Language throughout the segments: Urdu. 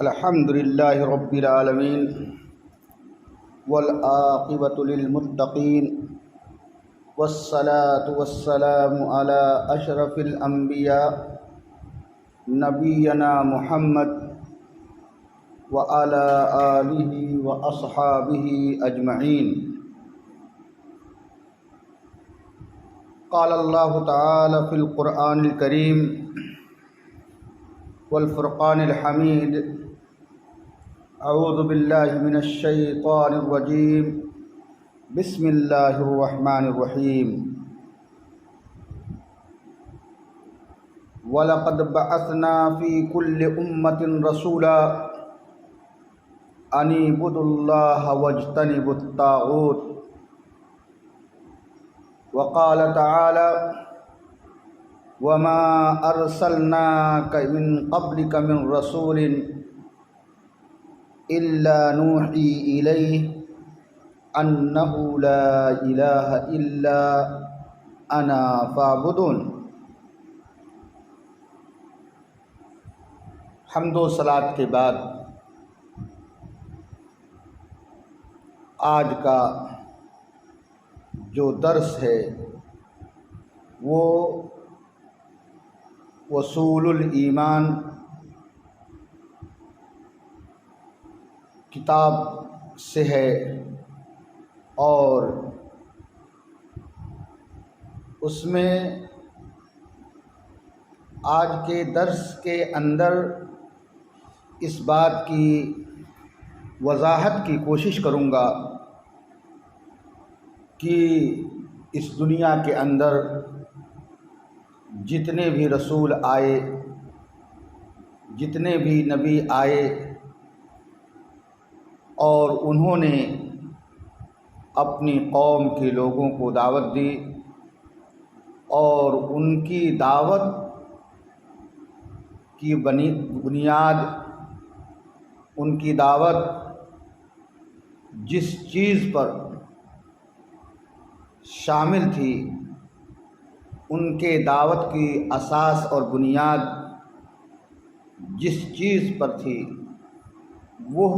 الحمد لله رب العالمين والعاقبة للمتقين والصلاة والسلام على أشرف الأنبياء نبينا محمد وعلى آله وأصحابه أجمعين. قال الله تعالى في القرآن الكريم والفرقان الحميد: اعوذ باللہ من الشیطان الرجیم، بسم اللہ الرحمن الرحیم. وَلَقَدْ بَعَثْنَا فِي كُلِّ أُمَّةٍ رَسُولًا أَنِ اعْبُدُوا اللَّهَ وَاجْتَنِبُوا الطَّاغُوتَ. وقال تعالى: وما أرسلناك من قبلك من رسول إلا نوحي إليه أنه لا إله إلا أنا فاعبدون. حمد و صلاۃ کے بعد آج کا جو درس ہے وہ اصول الایمان کتاب سے ہے، اور اس میں آج کے درس کے اندر اس بات کی وضاحت کی کوشش کروں گا کہ اس دنیا کے اندر جتنے بھی رسول آئے، جتنے بھی نبی آئے، اور انہوں نے اپنی قوم کے لوگوں کو دعوت دی، اور ان کی دعوت کی بنیاد، ان کی دعوت جس چیز پر شامل تھی، ان کے دعوت کی اساس اور بنیاد جس چیز پر تھی وہ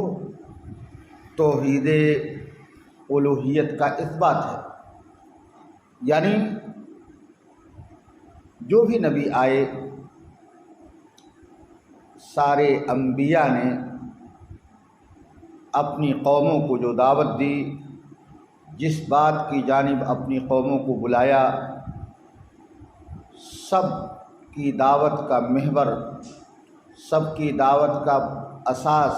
توحید الوہیت کا اثبات ہے. یعنی جو بھی نبی آئے، سارے انبیاء نے اپنی قوموں کو جو دعوت دی، جس بات کی جانب اپنی قوموں کو بلایا، سب کی دعوت کا محور، سب کی دعوت کا اساس،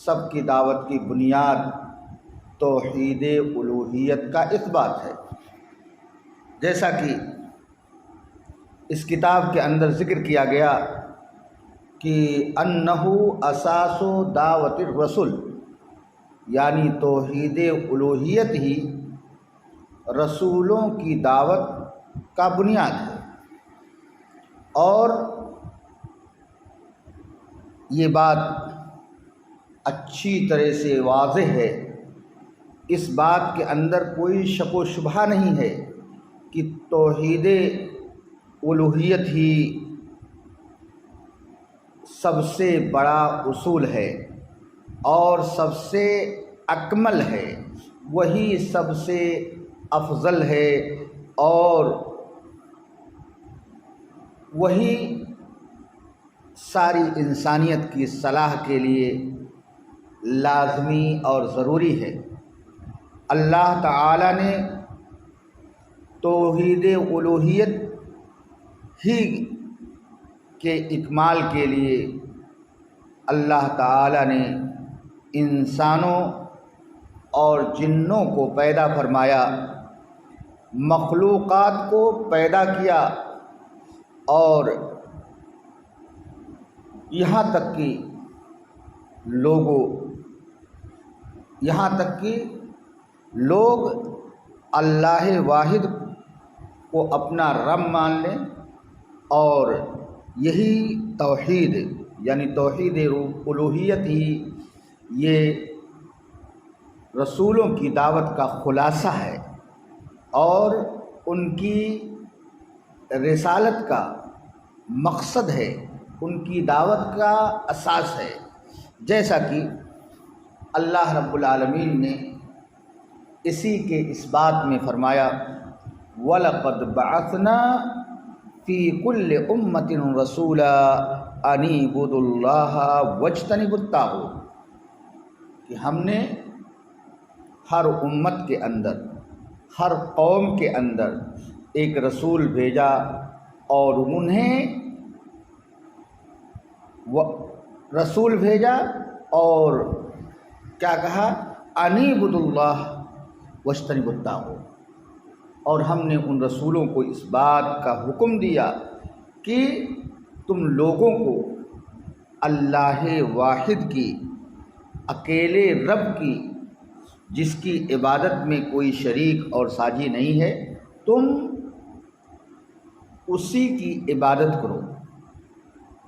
سب کی دعوت کی بنیاد توحید الوہیت کا اثبات ہے. جیسا کہ اس کتاب کے اندر ذکر کیا گیا کہ انہو اساس دعوت الرسول، یعنی توحید الوہیت ہی رسولوں کی دعوت کا بنیاد ہے. اور یہ بات اچھی طرح سے واضح ہے، اس بات کے اندر کوئی شک و شبہ نہیں ہے کہ توحید الوہیت ہی سب سے بڑا اصول ہے اور سب سے اکمل ہے، وہی سب سے افضل ہے، اور وہی ساری انسانیت کی صلاح کے لیے لازمی اور ضروری ہے. اللہ تعالی نے توحید الوہیت ہی کے اکمال کے لیے اللہ تعالی نے انسانوں اور جنوں کو پیدا فرمایا، مخلوقات کو پیدا کیا، اور یہاں تک کہ لوگ اللہ واحد کو اپنا رب مان لیں، اور یہی توحید یعنی توحید الوہیت ہی یہ رسولوں کی دعوت کا خلاصہ ہے اور ان کی رسالت کا مقصد ہے، ان کی دعوت کا اساس ہے. جیسا کہ اللہ رب العالمین نے اسی کے اس بات میں فرمایا وَلَقَدْ بَعَثْنَا فِي كُلِّ أُمَّةٍ رَسُولًا أَنِ اعْبُدُوا اللَّهَ وَاجْتَنِبُوا الطَّاغُوتَ کہ ہم نے ہر امت کے اندر، ہر قوم کے اندر ایک رسول بھیجا اور انہیں رسول بھیجا اور کیا کہا أَنِ اعْبُدُوا اللَّهَ وَاجْتَنِبُوا الطَّاغُوتَ، اور ہم نے ان رسولوں کو اس بات کا حکم دیا کہ تم لوگوں کو اللہ واحد کی، اکیلے رب کی، جس کی عبادت میں کوئی شریک اور ساجی نہیں ہے، تم اسی کی عبادت کرو،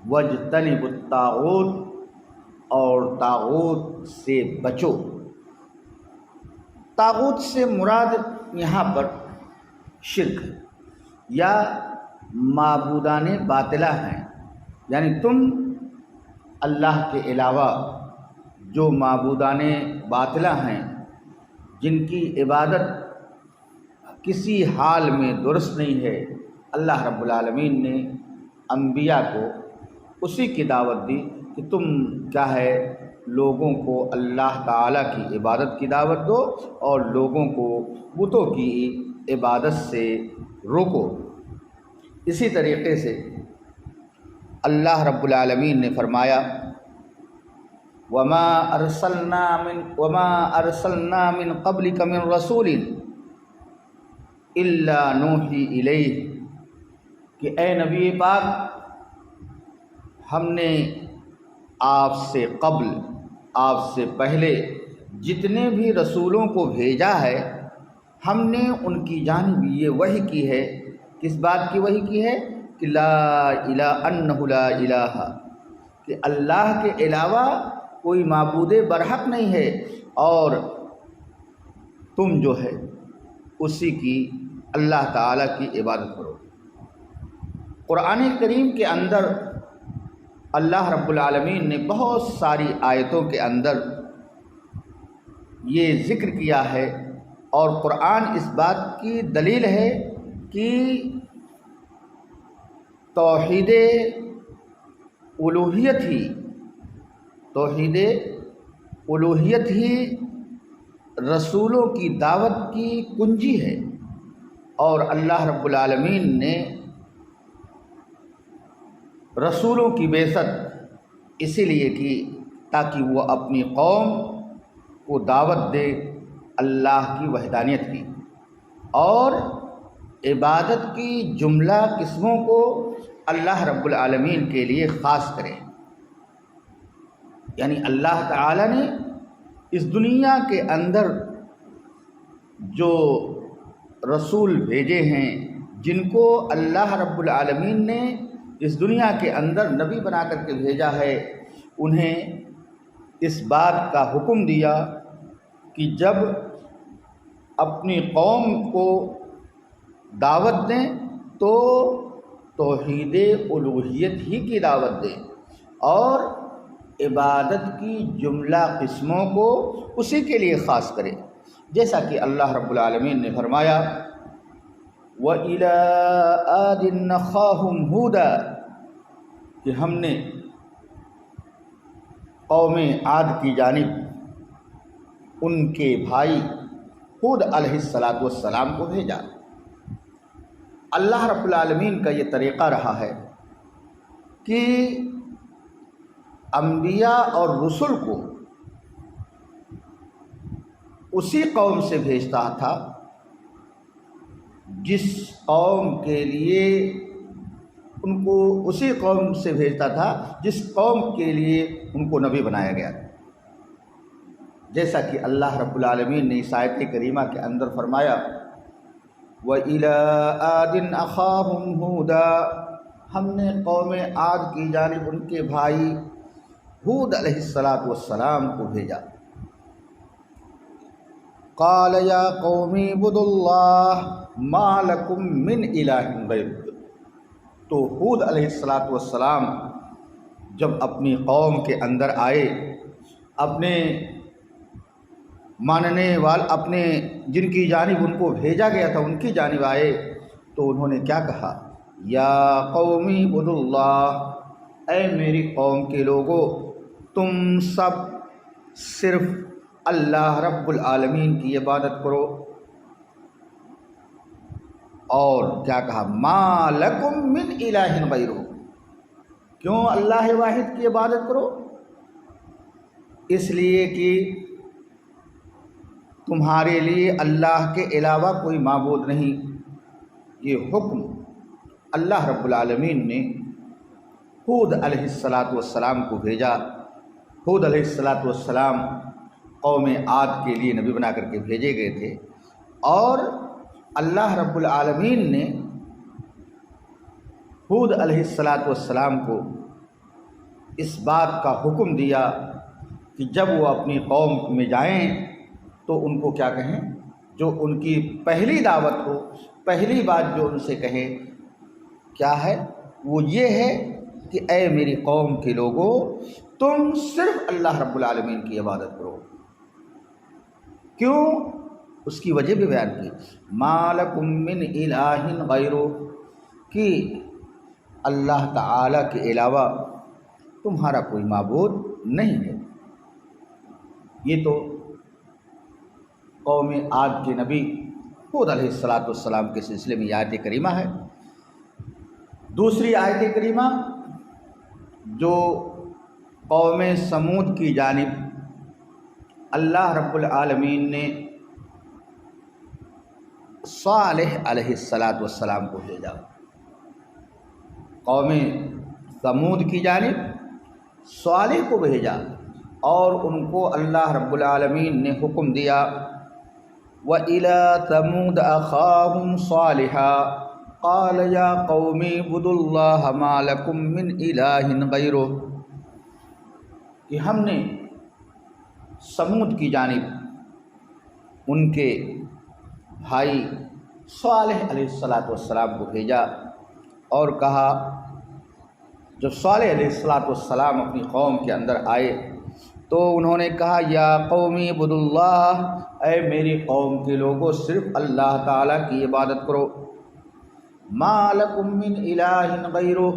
وَاجْتَنِبُوا الطَّاغُوتَ، اور طاغوت سے بچو۔ طاغوت سے مراد یہاں پر شرک یا معبودان باطلہ ہیں، یعنی تم اللہ کے علاوہ جو معبودان باطلہ ہیں، جن کی عبادت کسی حال میں درست نہیں ہے، اللہ رب العالمین نے انبیاء کو اسی کی دعوت دی کہ تم کیا ہے لوگوں کو اللہ تعالیٰ کی عبادت کی دعوت دو اور لوگوں کو بتوں کی عبادت سے روکو۔ اسی طریقے سے اللہ رب العالمین نے فرمایا وَمَا أَرْسَلْنَا مِن قَبْلِكَ مِن رَسُولٍ إِلَّا نُوحِي إِلَيْهِ کہ اے نبی پاک، ہم نے آپ سے قبل، آپ سے پہلے جتنے بھی رسولوں کو بھیجا ہے، ہم نے ان کی جانب یہ وحی کی ہے۔ کس بات کی وحی کی ہے؟ کہ لا الہ انہ لا الہ، کہ اللہ کے علاوہ کوئی معبود برحق نہیں ہے اور تم جو ہے اسی کی، اللہ تعالیٰ کی عبادت کرو۔ قرآن کریم کے اندر اللہ رب العالمین نے بہت ساری آیتوں کے اندر یہ ذکر کیا ہے، اور قرآن اس بات کی دلیل ہے کہ توحید الوہیت ہی رسولوں کی دعوت کی کنجی ہے، اور اللہ رب العالمین نے رسولوں کی بعثت اسی لیے کی تاکہ وہ اپنی قوم کو دعوت دے اللہ کی وحدانیت کی، اور عبادت کی جملہ قسموں کو اللہ رب العالمین کے لیے خاص کرے۔ یعنی اللہ تعالیٰ نے اس دنیا کے اندر جو رسول بھیجے ہیں، جن کو اللہ رب العالمین نے اس دنیا کے اندر نبی بنا کر کے بھیجا ہے، انہیں اس بات کا حکم دیا کہ جب اپنی قوم کو دعوت دیں تو توحید الوہیت ہی کی دعوت دیں، اور عبادت کی جملہ قسموں کو اسی کے لیے خاص کریں، جیسا کہ اللہ رب العالمین نے فرمایا وَإِلَىٰ عَادٍ أَخَاهُمْ هُودًا کہ ہم نے قوم عاد کی جانب ان کے بھائی ہود علیہ السلام کو بھیجا۔ اللہ رب العالمین کا یہ طریقہ رہا ہے کہ انبیاء اور رسل کو اسی قوم سے بھیجتا تھا جس قوم کے لیے ان کو، اسی قوم سے بھیجتا تھا جس قوم کے لیے ان کو نبی بنایا گیا تھا، جیسا کہ اللہ رب العالمین نے اس آیت کریمہ کے اندر فرمایا وَإِلَىٰ عَادٍ أَخَاهُمْ هُودًا ہم نے قوم عاد کی جانب ان کے بھائی ہود علیہ السلام کو بھیجا۔ قَالَ يَا قَوْمِ اعْبُدُوا اللَّهَ مَا لَكُم مِّنْ إِلَٰهٍ غَيْرُهُ تو ہود علیہ السلام جب اپنی قوم کے اندر آئے اپنے ماننے والے اپنے جن کی جانب ان کو بھیجا گیا تھا ان کی جانب آئے تو انہوں نے کیا کہا؟ یا قومی اعبدوا اللہ، اے میری قوم کے لوگوں تم سب صرف اللہ رب العالمین کی عبادت کرو۔ اور کیا کہا؟ ما لکم من الہ غیرہ، کیوں اللہ واحد کی عبادت کرو؟ اس لیے کہ تمہارے لیے اللہ کے علاوہ کوئی معبود نہیں۔ یہ حکم اللہ رب العالمین نے ہود علیہ السلام کو بھیجا۔ ہود علیہ السلام قوم عاد کے لیے نبی بنا کر کے بھیجے گئے تھے، اور اللہ رب العالمین نے ہود علیہ السلام کو اس بات کا حکم دیا کہ جب وہ اپنی قوم میں جائیں تو ان کو کیا کہیں؟ جو ان کی پہلی دعوت ہو، پہلی بات جو ان سے کہیں کیا ہے؟ وہ یہ ہے کہ اے میری قوم کے لوگوں تم صرف اللہ رب العالمین کی عبادت کرو۔ کیوں؟ اس کی وجہ بھی بیان کی، ما لکم من الہ غیرہ، کہ اللہ تعالی کے علاوہ تمہارا کوئی معبود نہیں ہے۔ یہ تو قوم عاد کے نبی ہود علیہ السلام کے سلسلے میں یہ آیت کریمہ ہے۔ دوسری آیت کریمہ جو قوم سمود کی جانب اللہ رب العالمین نے صالح علیہ السلام کو بھیجا۔ قوم سمود کی جانب صالح کو بھیجا اور ان کو اللہ رب العالمین نے حکم دیا، وَإِلَىٰ ثَمُودَ أَخَاهُمْ صَالِحًا قَالَ يَا قَوْمِ اعْبُدُوا اللَّهَ مَا لَكُم مِّنْ إِلَٰهٍ غَيْرُهُ، کہ ہم نے سمود کی جانب ان کے بھائی صالح علیہ السلام کو بھیجا اور کہا، جب صالح علیہ السلام اپنی قوم کے اندر آئے تو انہوں نے کہا، یا قومی اعبدوا اللہ، اے میری قوم کے لوگوں صرف اللہ تعالیٰ کی عبادت کرو۔ ما لکم من الہ غیرہ،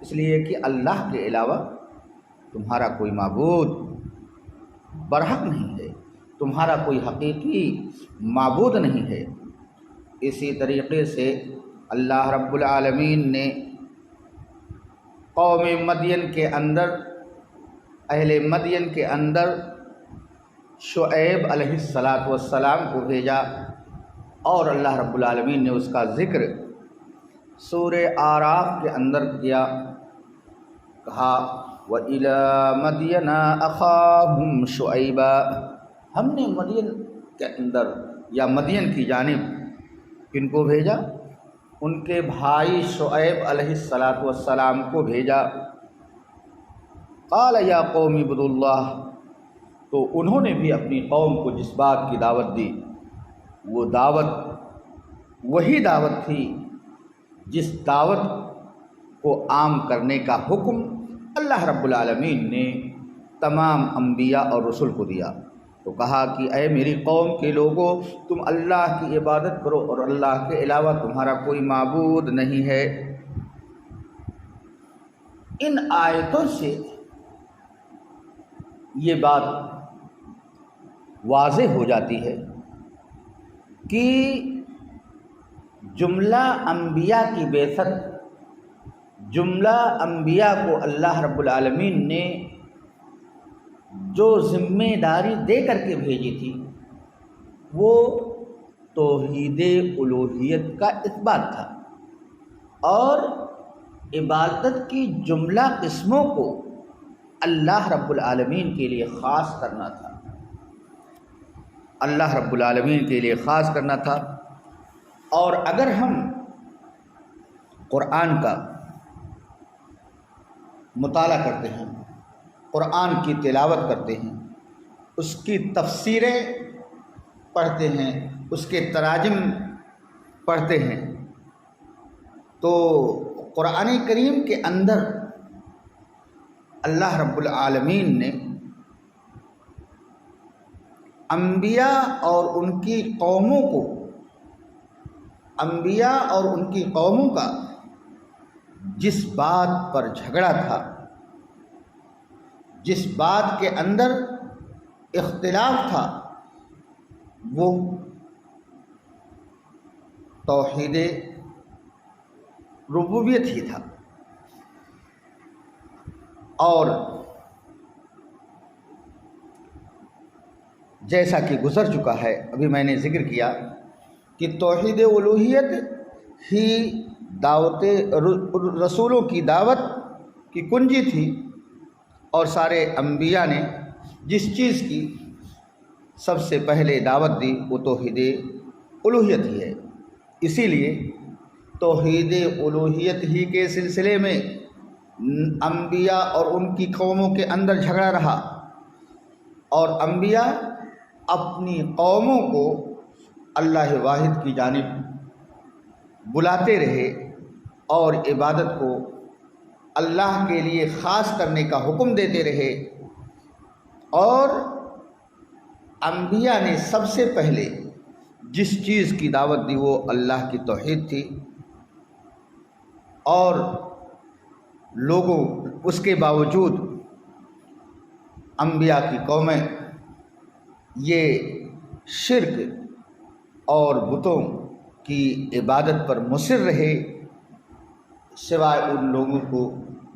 اس لیے کہ اللہ کے علاوہ تمہارا کوئی معبود برحق نہیں ہے، تمہارا کوئی حقیقی معبود نہیں ہے۔ اسی طریقے سے اللہ رب العالمین نے قوم مدین کے اندر، اہل مدین کے اندر شعیب علیہ السلام کو بھیجا، اور اللہ رب العالمین نے اس کا ذکر سورہ اعراف کے اندر کیا، کہا وَإِلَىٰ مَدْيَنَ أَخَاهُمْ شُعَيْبًا، ہم نے مدین کے اندر یا مدین کی جانب کن کو بھیجا؟ ان کے بھائی شعیب علیہ السلام کو بھیجا۔ قال یا قوم اعبدوا اللہ، تو انہوں نے بھی اپنی قوم کو جس بات کی دعوت دی وہ دعوت وہی دعوت تھی جس دعوت کو عام کرنے کا حکم اللہ رب العالمین نے تمام انبیاء اور رسل کو دیا۔ تو کہا کہ اے میری قوم کے لوگوں تم اللہ کی عبادت کرو اور اللہ کے علاوہ تمہارا کوئی معبود نہیں ہے۔ ان آیتوں سے یہ بات واضح ہو جاتی ہے کہ جملہ انبیاء کی بعثت، جملہ انبیاء کو اللہ رب العالمین نے جو ذمہ داری دے کر کے بھیجی تھی وہ توحید الوہیت کا اثبات تھا، اور عبادت کی جملہ قسموں کو اللہ رب العالمین کے لیے خاص کرنا تھا، اللہ رب العالمین کے لیے خاص کرنا تھا۔ اور اگر ہم قرآن کا مطالعہ کرتے ہیں، قرآن کی تلاوت کرتے ہیں، اس کی تفسیریں پڑھتے ہیں، اس کے تراجم پڑھتے ہیں، تو قرآن کریم کے اندر اللہ رب العالمین نے انبیاء اور ان کی قوموں کو، انبیاء اور ان کی قوموں کا جس بات پر جھگڑا تھا، جس بات کے اندر اختلاف تھا، وہ توحید ربوبیت ہی تھا۔ اور جیسا کہ گزر چکا ہے، ابھی میں نے ذکر کیا کہ توحید الوہیت ہی دعوت رسولوں کی دعوت کی کنجی تھی، اور سارے انبیاء نے جس چیز کی سب سے پہلے دعوت دی وہ توحید الوہیت ہی ہے۔ اسی لیے توحید الوہیت ہی کے سلسلے میں انبیاء اور ان کی قوموں کے اندر جھگڑا رہا، اور انبیاء اپنی قوموں کو اللہ واحد کی جانب بلاتے رہے اور عبادت کو اللہ کے لیے خاص کرنے کا حکم دیتے رہے۔ اور انبیاء نے سب سے پہلے جس چیز کی دعوت دی وہ اللہ کی توحید تھی، اور لوگوں اس کے باوجود انبیاء کی قومیں یہ شرک اور بتوں کی عبادت پر مصر رہے، سوائے ان لوگوں کو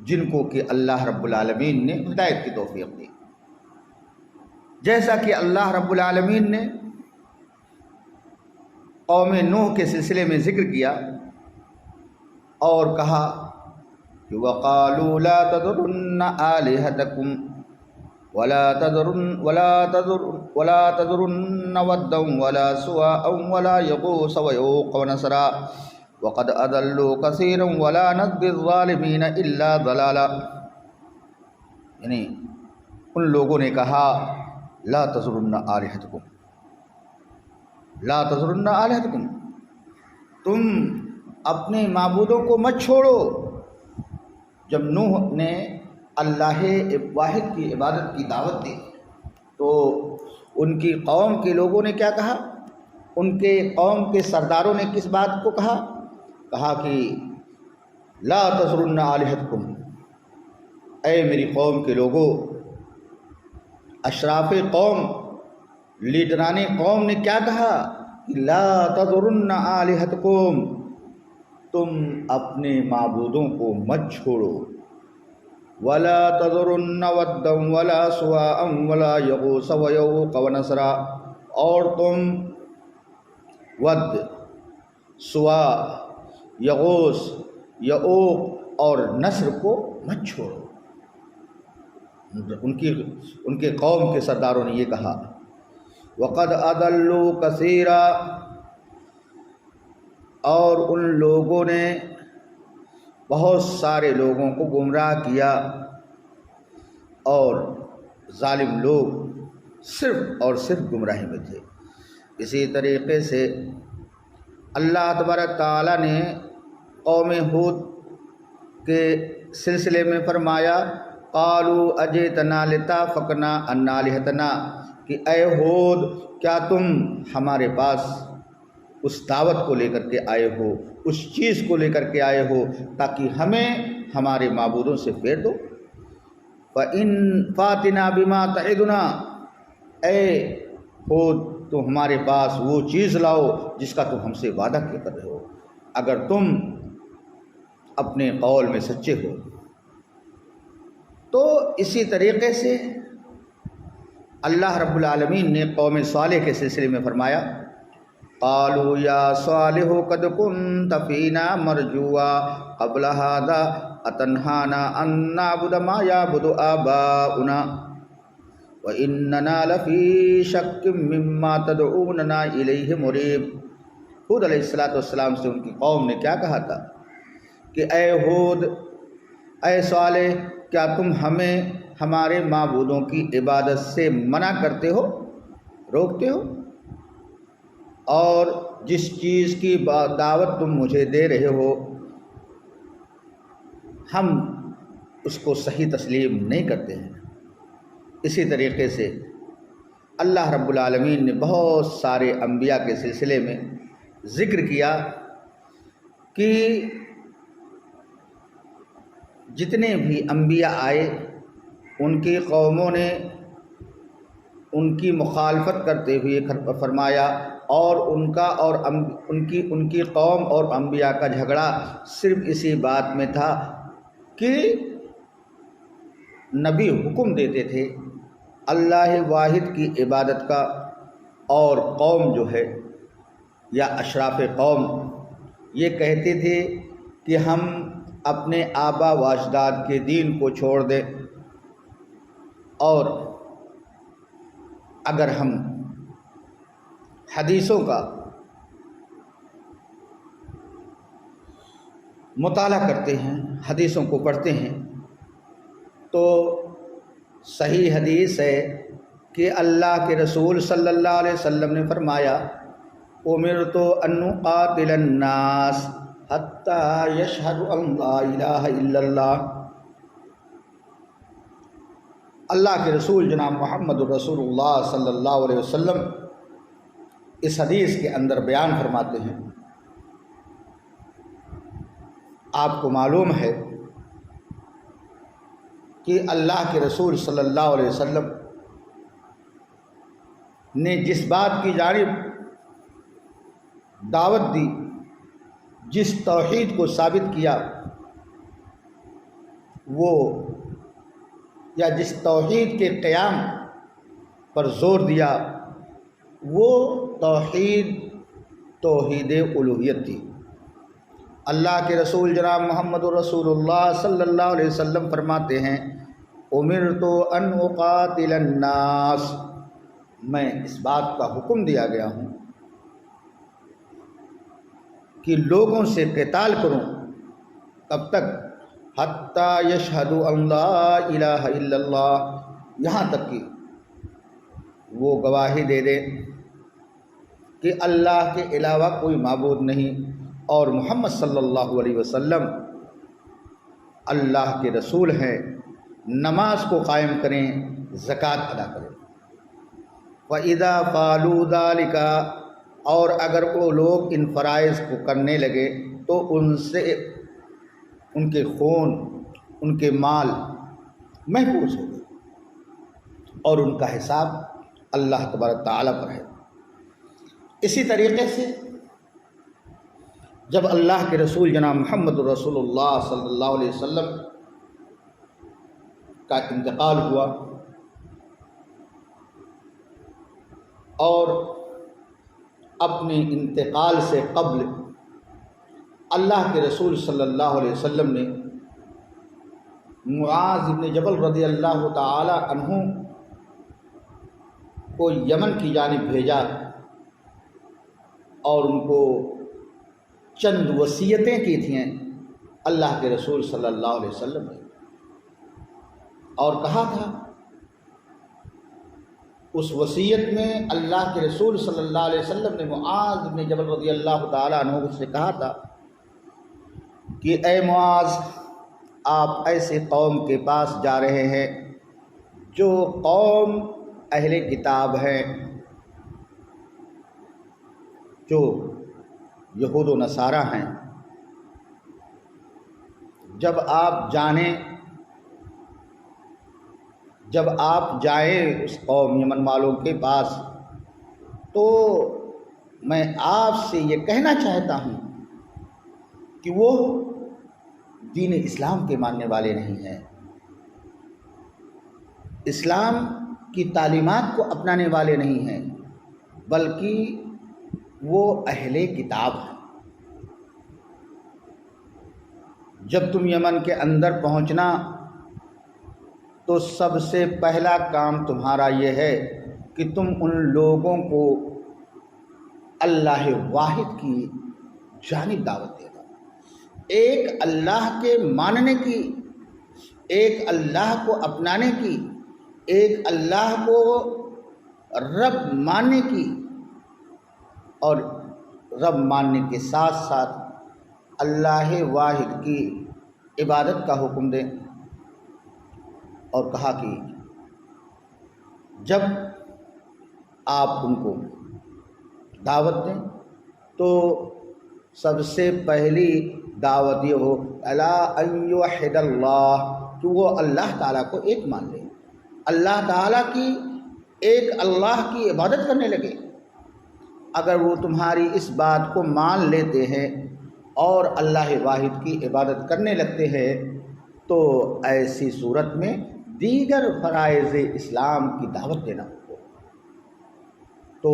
جن کو کہ اللہ رب العالمین نے ہدایت کی توفیق دی۔ جیسا کہ اللہ رب العالمین نے قوم نوح کے سلسلے میں ذکر کیا اور کہا کہ وَقَالُوا لَا تَذَرُنَّ آلِهَتَكُمْ وَلَا تَذَرُنَّ وَدًّا وَلَا سُوَاعًا وَلَا يَغُوثَ وَيَعُوقَ وَنَسْرًا وَقَدْ أَضَلُّوا كَثِيرًا وَلَا نَزِدِ الظَّالِمِينَ إِلَّا ضَلَالًا۔ یعنی ان لوگوں نے کہا لا تذرن آلہتکم، لا تذرن آلہتکم، تم اپنے معبودوں کو مت چھوڑو۔ جب نوح نے اللہ واحد کی عبادت کی دعوت دی تو ان کی قوم کے لوگوں نے کیا کہا؟ ان کے قوم کے سرداروں نے کس بات کو کہا؟ کہا کہ لا تذرن آلہتکم، اے میری قوم کے لوگوں۔ اشراف قوم، لیڈران قوم نے کیا کہا کہ لا تذرن آلہتکم، تم اپنے معبودوں کو مت چھوڑو۔ ولا تذرن ودا ولا سواعا ولا یغوث ویعوق ونسرا، اور تم ود، سواع، یغوث، یعوق اور نصر کو مت چھوڑو۔ ان کے قوم کے سرداروں نے یہ کہا۔ وقد اضلوا کثیرا، اور ان لوگوں نے بہت سارے لوگوں کو گمراہ کیا، اور ظالم لوگ صرف اور صرف گمراہی میں تھے۔ اسی طریقے سے اللہ تبارک تعالیٰ نے قوم ہود کے سلسلے میں فرمایا قالوا اجئتنا لتافکنا عن آلہتنا، کہ اے ہود کیا تم ہمارے پاس اس دعوت کو لے کر کے آئے ہو، اس چیز کو لے کر کے آئے ہو تاکہ ہمیں ہمارے معبودوں سے پھیر دو۔ فَاتِنَا بِمَا تَعِدُنَا، اے ہود تم ہمارے پاس وہ چیز لاؤ جس کا تم ہم سے وعدہ کیا کر رہے ہو، اگر تم اپنے قول میں سچے ہو۔ تو اسی طریقے سے اللہ رب العالمین نے قوم صالح کے سلسلے میں فرمایا قالوا یا صالح قد كنت فینا مرجوا قبل هذا اتنهانا ان نعبد ما يعبد آباؤنا واننا لفی شک مما تدعوننا الیہ مریب۔ ہود علیہ السلام سے ان کی قوم نے کیا کہا تھا کہ اے ہود، اے صالح، کیا تم ہمیں ہمارے معبودوں کی عبادت سے منع کرتے ہو، روکتے ہو، اور جس چیز کی دعوت تم مجھے دے رہے ہو ہم اس کو صحیح تسلیم نہیں کرتے ہیں۔ اسی طریقے سے اللہ رب العالمین نے بہت سارے انبیاء کے سلسلے میں ذکر کیا کہ جتنے بھی انبیاء آئے ان کی قوموں نے ان کی مخالفت کرتے ہوئے فرمایا، اور ان کی قوم اور انبیاء کا جھگڑا صرف اسی بات میں تھا کہ نبی حکم دیتے تھے اللہ واحد کی عبادت کا، اور قوم جو ہے یا اشراف قوم یہ کہتے تھے کہ ہم اپنے آبا و اجداد کے دین کو چھوڑ دیں، اور اگر ہم حدیثوں کا مطالعہ کرتے ہیں، حدیثوں کو پڑھتے ہیں، تو صحیح حدیث ہے کہ اللہ کے رسول صلی اللہ علیہ وسلم نے فرمایا، امرت ان اقاتل الناس حتی یشہدوا ان لا الہ الا اللہ۔ اللہ کے رسول جناب محمد رسول اللہ صلی اللہ علیہ وسلم اس حدیث کے اندر بیان فرماتے ہیں، آپ کو معلوم ہے کہ اللہ کے رسول صلی اللہ علیہ وسلم نے جس بات کی جانب دعوت دی، جس توحید کو ثابت کیا، وہ یا جس توحید کے قیام پر زور دیا، وہ توحید الوہیت تھی۔ اللہ کے رسول جناب محمد رسول اللہ صلی اللہ علیہ وسلم فرماتے ہیں، امرت ان اقاتل الناس، میں اس بات کا حکم دیا گیا ہوں کہ لوگوں سے قتال کروں، کب تک؟ حتی یشہدوا ان لا الہ الا اللہ، یہاں تک کہ وہ گواہی دے دیں کہ اللہ کے علاوہ کوئی معبود نہیں، اور محمد صلی اللہ علیہ وسلم اللہ کے رسول ہیں، نماز کو قائم کریں، زکوٰۃ ادا کریں۔ وَإِذَا فَعَلُوا ذَلِكَ، اور اگر وہ لوگ ان فرائض کو کرنے لگے تو ان سے ان کے خون، ان کے مال محفوظ ہو گئے، اور ان کا حساب اللہ تبارک تعالیٰ پر ہے۔ اسی طریقے سے جب اللہ کے رسول جناب محمد رسول اللہ صلی اللہ علیہ وسلم کا انتقال ہوا، اور اپنے انتقال سے قبل اللہ کے رسول صلی اللہ علیہ وسلم نے معاذ بن جبل رضی اللہ تعالی عنہ کو یمن کی جانب بھیجا، اور ان کو چند وصیتیں کی تھیں اللہ کے رسول صلی اللہ علیہ وسلم نے، اور کہا تھا اس وصیت میں اللہ کے رسول صلی اللہ علیہ وسلم نے معاذ بن جبل رضی اللہ تعالی عنہ سے کہا تھا کہ اے معاذ، آپ ایسے قوم کے پاس جا رہے ہیں جو قوم اہل کتاب ہیں، جو یہود و نصارہ ہیں۔ جب آپ جائیں اس قوم یمن والوں کے پاس، تو میں آپ سے یہ کہنا چاہتا ہوں کہ وہ دین اسلام کے ماننے والے نہیں ہیں، اسلام کی تعلیمات کو اپنانے والے نہیں ہیں، بلکہ وہ اہل کتاب ہیں۔ جب تم یمن کے اندر پہنچنا تو سب سے پہلا کام تمہارا یہ ہے کہ تم ان لوگوں کو اللہ واحد کی جانب دعوت دینا، ایک اللہ کے ماننے کی، ایک اللہ کو اپنانے کی، ایک اللہ کو رب ماننے کی، اور رب ماننے کے ساتھ ساتھ اللہ واحد کی عبادت کا حکم دیں۔ اور کہا کہ جب آپ ان کو دعوت دیں تو سب سے پہلی دعوت یہ ہو الا ان یوحد اللہ، کہ وہ اللہ تعالیٰ کو ایک مان لے، اللہ تعالیٰ کی ایک اللہ کی عبادت کرنے لگے۔ اگر وہ تمہاری اس بات کو مان لیتے ہیں اور اللہ واحد کی عبادت کرنے لگتے ہیں تو ایسی صورت میں دیگر فرائض اسلام کی دعوت دینا ہوگا۔ تو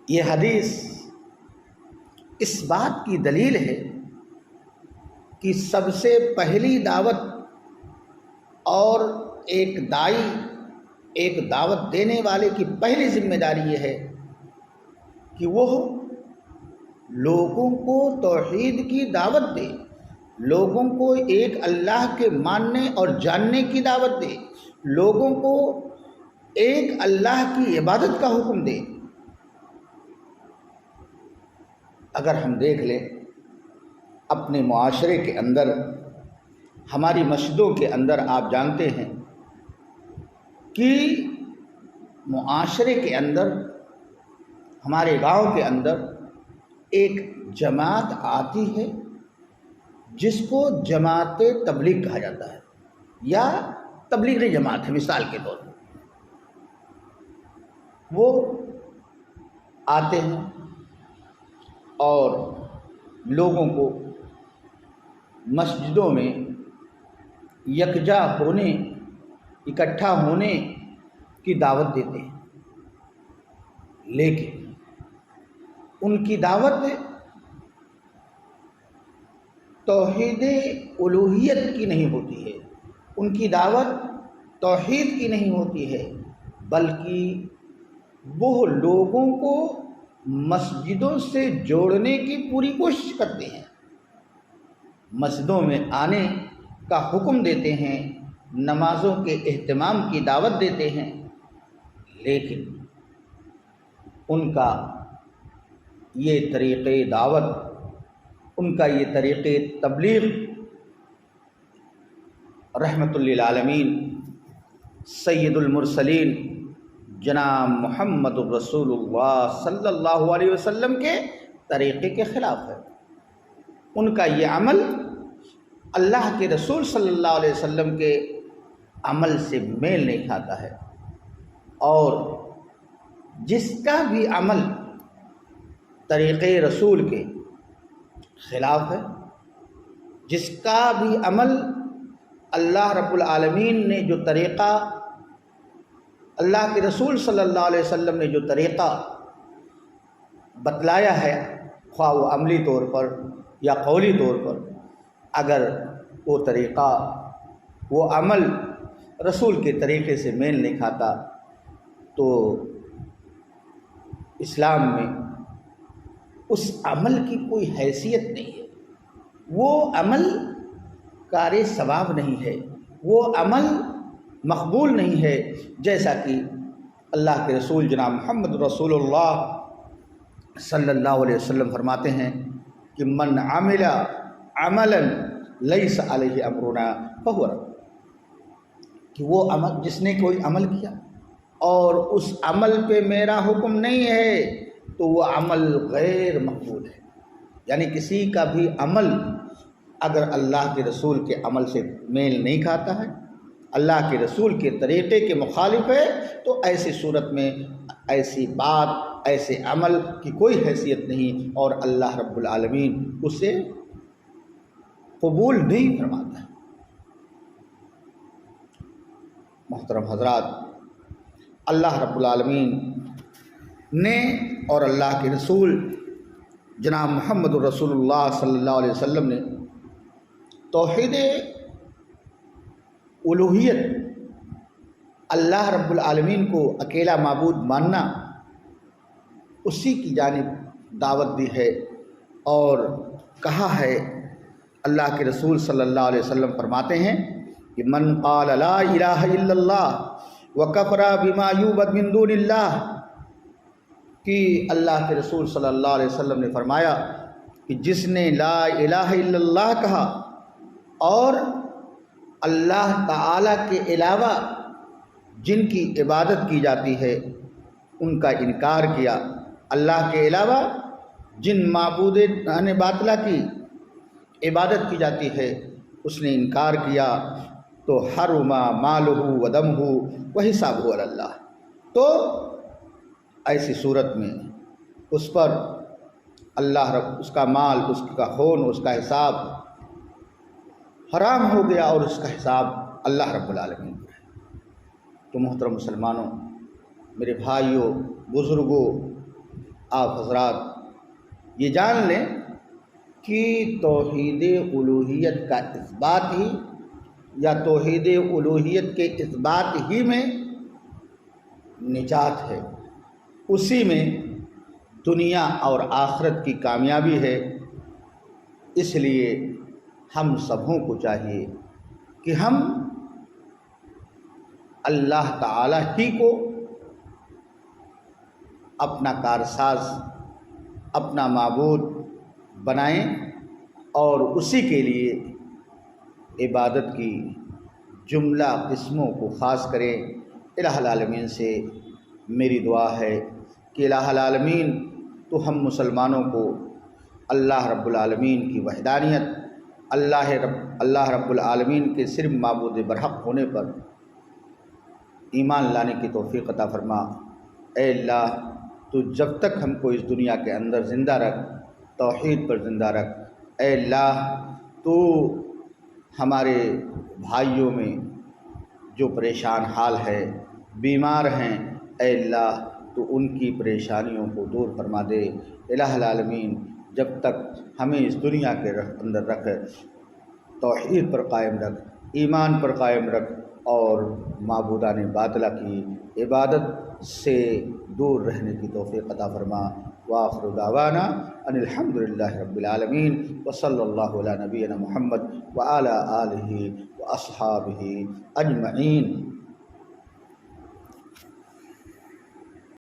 یہ حدیث اس بات کی دلیل ہے کہ سب سے پہلی دعوت اور ایک داعی، ایک دعوت دینے والے کی پہلی ذمہ داری یہ ہے کہ وہ لوگوں کو توحید کی دعوت دے، لوگوں کو ایک اللہ کے ماننے اور جاننے کی دعوت دے، لوگوں کو ایک اللہ کی عبادت کا حکم دے۔ اگر ہم دیکھ لیں اپنے معاشرے کے اندر، ہماری مسجدوں کے اندر، آپ جانتے ہیں کہ معاشرے کے اندر، ہمارے گاؤں کے اندر ایک جماعت آتی ہے جس کو جماعت تبلیغ کہا جاتا ہے یا تبلیغی جماعت ہے مثال کے طور پر۔ وہ آتے ہیں اور لوگوں کو مسجدوں میں یکجا ہونے، اکٹھا ہونے کی دعوت دیتے ہیں، لیکن ان کی دعوت توحید الوہیت کی نہیں ہوتی ہے، ان کی دعوت توحید کی نہیں ہوتی ہے، بلکہ وہ لوگوں کو مسجدوں سے جوڑنے کی پوری کوشش کرتے ہیں، مسجدوں میں آنے کا حکم دیتے ہیں، نمازوں کے اہتمام کی دعوت دیتے ہیں، لیکن ان کا یہ طریقے دعوت، ان کا یہ طریقے تبلیغ رحمت للعالمین سید المرسلین جناب محمد الرسول اللہ صلی اللہ علیہ وسلم کے طریقے کے خلاف ہے۔ ان کا یہ عمل اللہ کے رسول صلی اللہ علیہ وسلم کے عمل سے میل نہیں کھاتا ہے، اور جس کا بھی عمل طریقے رسول کے خلاف ہے، جس کا بھی عمل اللہ رب العالمین نے جو طریقہ، اللہ کے رسول صلی اللہ علیہ وسلم نے جو طریقہ بتلایا ہے، خواہ وہ عملی طور پر یا قولی طور پر، اگر وہ طریقہ، وہ عمل رسول کے طریقے سے میل نہیں کھاتا تو اسلام میں اس عمل کی کوئی حیثیت نہیں ہے، وہ عمل کار ثواب نہیں ہے، وہ عمل مقبول نہیں ہے، جیسا کہ اللہ کے رسول جناب محمد رسول اللہ صلی اللہ علیہ وسلم فرماتے ہیں کہ من عمل عملا لیس علیہ امرنا فہو رد، کہ وہ عمل، جس نے کوئی عمل کیا اور اس عمل پہ میرا حکم نہیں ہے تو وہ عمل غیر مقبول ہے۔ یعنی کسی کا بھی عمل اگر اللہ کے رسول کے عمل سے میل نہیں کھاتا ہے، اللہ کے رسول کے طریقے کے مخالف ہے، تو ایسی صورت میں ایسی بات، ایسے عمل کی کوئی حیثیت نہیں، اور اللہ رب العالمین اسے قبول نہیں فرماتا ہے۔ محترم حضرات، اللہ رب العالمین نے اور اللہ کے رسول جناب محمد الرسول اللہ صلی اللہ علیہ وسلم نے توحید الوہیت، اللہ رب العالمین کو اکیلا معبود ماننا، اسی کی جانب دعوت دی ہے، اور کہا ہے، اللہ کے رسول صلی اللہ علیہ وسلم فرماتے ہیں کہ من قال لا الہ الا اللہ وکفر بما یعبد من دون اللہ، کہ اللہ کے رسول صلی اللہ علیہ وسلم نے فرمایا کہ جس نے لا الہ الا اللہ کہا اور اللہ تعالیٰ کے علاوہ جن کی عبادت کی جاتی ہے ان کا انکار کیا، اللہ کے علاوہ جن معبود باطلہ کی عبادت کی جاتی ہے اس نے انکار کیا، تو حرم مالہ و دمہ و حسابہ علی اللہ، تو ایسی صورت میں اس پر اللہ رب اس کا مال، اس کا خون، اس کا حساب حرام ہو گیا اور اس کا حساب اللہ رب العالمین پر ہے۔ تو محترم مسلمانوں، میرے بھائیوں، بزرگوں، آپ حضرات یہ جان لیں کہ توحید الوہیت کا اثبات ہی یا توحید الوہیت کے اثبات ہی میں نجات ہے، اسی میں دنیا اور آخرت کی کامیابی ہے۔ اس لیے ہم سبوں کو چاہیے کہ ہم اللہ تعالی ہی کو اپنا کارساز، اپنا معبود بنائیں اور اسی کے لیے عبادت کی جملہ قسموں کو خاص کریں۔ الہ العالمین سے میری دعا ہے کہ الہ العالمین تو ہم مسلمانوں کو اللہ رب العالمین کی وحدانیت، اللہ رب العالمین کے صرف معبود برحق ہونے پر ایمان لانے کی توفیق عطا فرما۔ اے اللہ، تو جب تک ہم کو اس دنیا کے اندر زندہ رکھ، توحید پر زندہ رکھ۔ اے اللہ، تو ہمارے بھائیوں میں جو پریشان حال ہے، بیمار ہیں، اے اللہ تو ان کی پریشانیوں کو دور فرما دے۔ الہ العالمین جب تک ہمیں اس دنیا کے اندر رکھ، توحید پر قائم رکھ، ایمان پر قائم رکھ اور معبودان باطلہ کی عبادت سے دور رہنے کی توفیق عطا فرما۔ وآخر دعوانا ان الحمد للہ رب العالمین وصلی اللہ علی نبینا محمد وعلی آلہ واصحابہ اجمعین۔